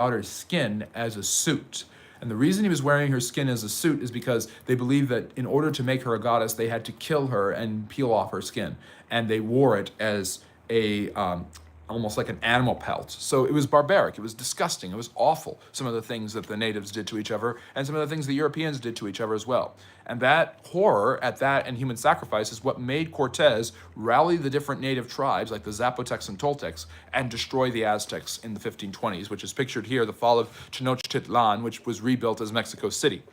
daughter's skin as a suit. And the reason he was wearing her skin as a suit is because they believed that in order to make her a goddess, they had to kill her and peel off her skin. And they wore it as a almost like an animal pelt. So it was barbaric, it was disgusting, it was awful, some of the things that the natives did to each other, and some of the things the Europeans did to each other as well. And that horror at that and human sacrifice is what made Cortez rally the different native tribes, like the Zapotecs and Toltecs, and destroy the Aztecs in the 1520s, which is pictured here, the fall of Tenochtitlan, which was rebuilt as Mexico City.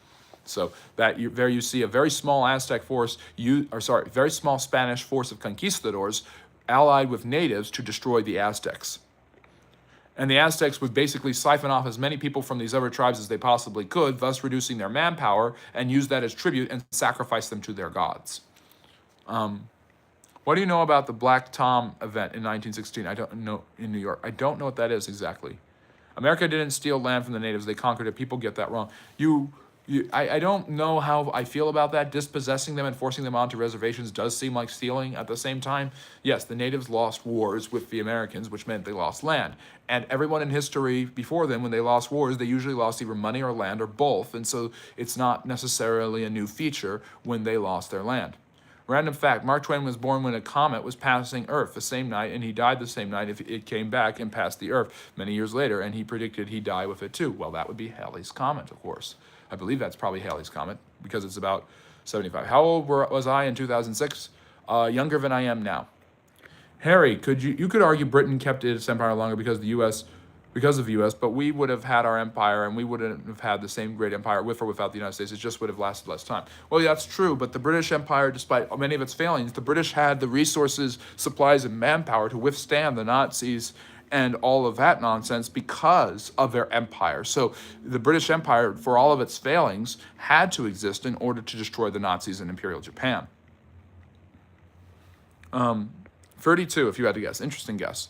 So there you see a very small Aztec force, very small Spanish force of conquistadors allied with natives to destroy the Aztecs. And the Aztecs would basically siphon off as many people from these other tribes as they possibly could, thus reducing their manpower, and use that as tribute and sacrifice them to their gods. What do you know about the Black Tom event in 1916? I don't know, in New York. I don't know what that is exactly. America didn't steal land from the natives, they conquered it. People get that wrong. I don't know how I feel about that. Dispossessing them and forcing them onto reservations does seem like stealing. At the same time, yes, the natives lost wars with the Americans, which meant they lost land. And everyone in history before them, when they lost wars, they usually lost either money or land or both. And so it's not necessarily a new feature when they lost their land. Random fact, Mark Twain was born when a comet was passing Earth the same night, and he died the same night if it came back and passed the Earth many years later, and he predicted he'd die with it too. Well, that would be Halley's Comet, of course. I believe that's probably Halley's Comet, because it's about 75. How old was I in 2006? Younger than I am now. Harry, you could argue Britain kept its empire longer because of the U.S., but we would have had our empire, and we wouldn't have had the same great empire with or without the United States. It just would have lasted less time. Well, yeah, that's true, but the British Empire, despite many of its failings, the British had the resources, supplies, and manpower to withstand the Nazis and all of that nonsense because of their empire. So the British Empire, for all of its failings, had to exist in order to destroy the Nazis in Imperial Japan. 32, if you had to guess. Interesting guess.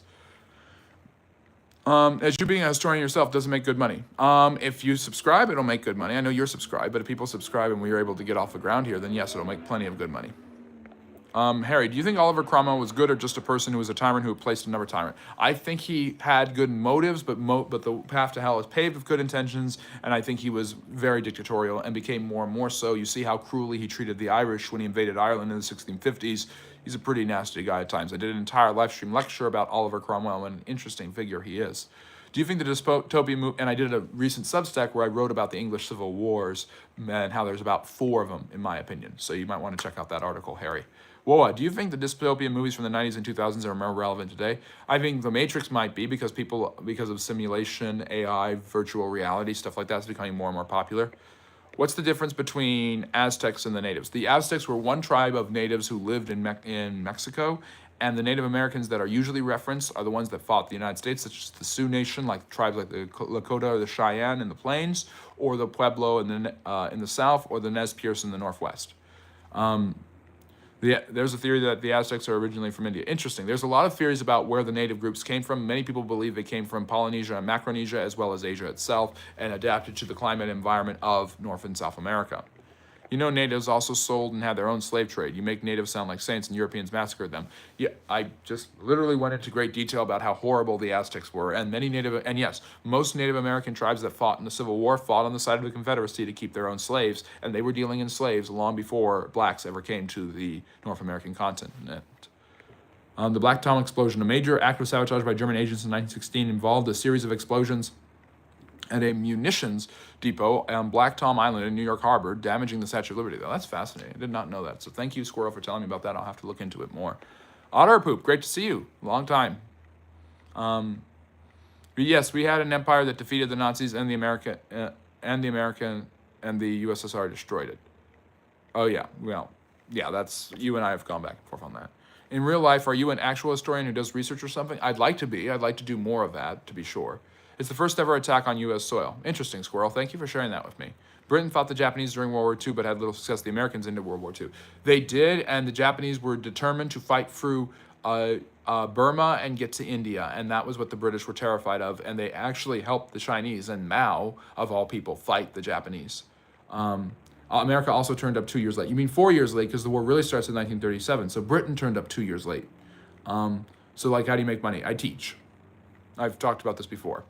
As you being a historian yourself doesn't make good money. If you subscribe, it'll make good money. I know you're subscribed, but if people subscribe and we are able to get off the ground here, then yes, it'll make plenty of good money. Harry, do you think Oliver Cromwell was good or just a person who was a tyrant who replaced another tyrant? I think he had good motives, but the path to hell is paved with good intentions, and I think he was very dictatorial and became more and more so. You see how cruelly he treated the Irish when he invaded Ireland in the 1650s. He's a pretty nasty guy at times. I did an entire live stream lecture about Oliver Cromwell, and an interesting figure he is. Do you think the dystopian movie, and I did a recent Substack where I wrote about the English Civil Wars and how there's about 4 of them, in my opinion. So you might want to check out that article, Harry. Whoa, do you think the dystopian movies from the 90s and 2000s are more relevant today? I think The Matrix might be because of simulation, AI, virtual reality, stuff like that is becoming more and more popular. What's the difference between Aztecs and the natives? The Aztecs were one tribe of natives who lived in Mexico, and the Native Americans that are usually referenced are the ones that fought the United States, such as the Sioux Nation, like tribes like the Lakota or the Cheyenne in the plains, or the Pueblo in the south, or the Nez Perce in the northwest. There's a theory that the Aztecs are originally from India. Interesting. There's a lot of theories about where the native groups came from. Many people believe they came from Polynesia and Macaronesia, as well as Asia itself, and adapted to the climate and environment of North and South America. You know, natives also sold and had their own slave trade. You make natives sound like saints, and Europeans massacred them. Yeah, I just literally went into great detail about how horrible the Aztecs were, and most Native American tribes that fought in the Civil War fought on the side of the Confederacy to keep their own slaves, and they were dealing in slaves long before blacks ever came to the North American continent. The Black Tom explosion, a major act of sabotage by German agents in 1916, involved a series of explosions at a munitions depot on Black Tom Island in New York Harbor, damaging the Statue of Liberty. Though that's fascinating. I did not know that. So thank you, Squirrel, for telling me about that. I'll have to look into it more. Otter Poop, great to see you. Long time. Yes, we had an empire that defeated the Nazis, and the USSR destroyed it. Oh yeah, well, yeah. That's you and I have gone back and forth on that. In real life, are you an actual historian who does research or something? I'd like to be. I'd like to do more of that, to be sure. It's the first ever attack on U.S. soil. Interesting, Squirrel. Thank you for sharing that with me. Britain fought the Japanese during World War II, but had little success. The Americans into World War II. They did, and the Japanese were determined to fight through Burma and get to India, and that was what the British were terrified of, and they actually helped the Chinese and Mao, of all people, fight the Japanese. America also turned up 2 years late. You mean 4 years late, because the war really starts in 1937, so Britain turned up 2 years late. So, like, how do you make money? I teach. I've talked about this before.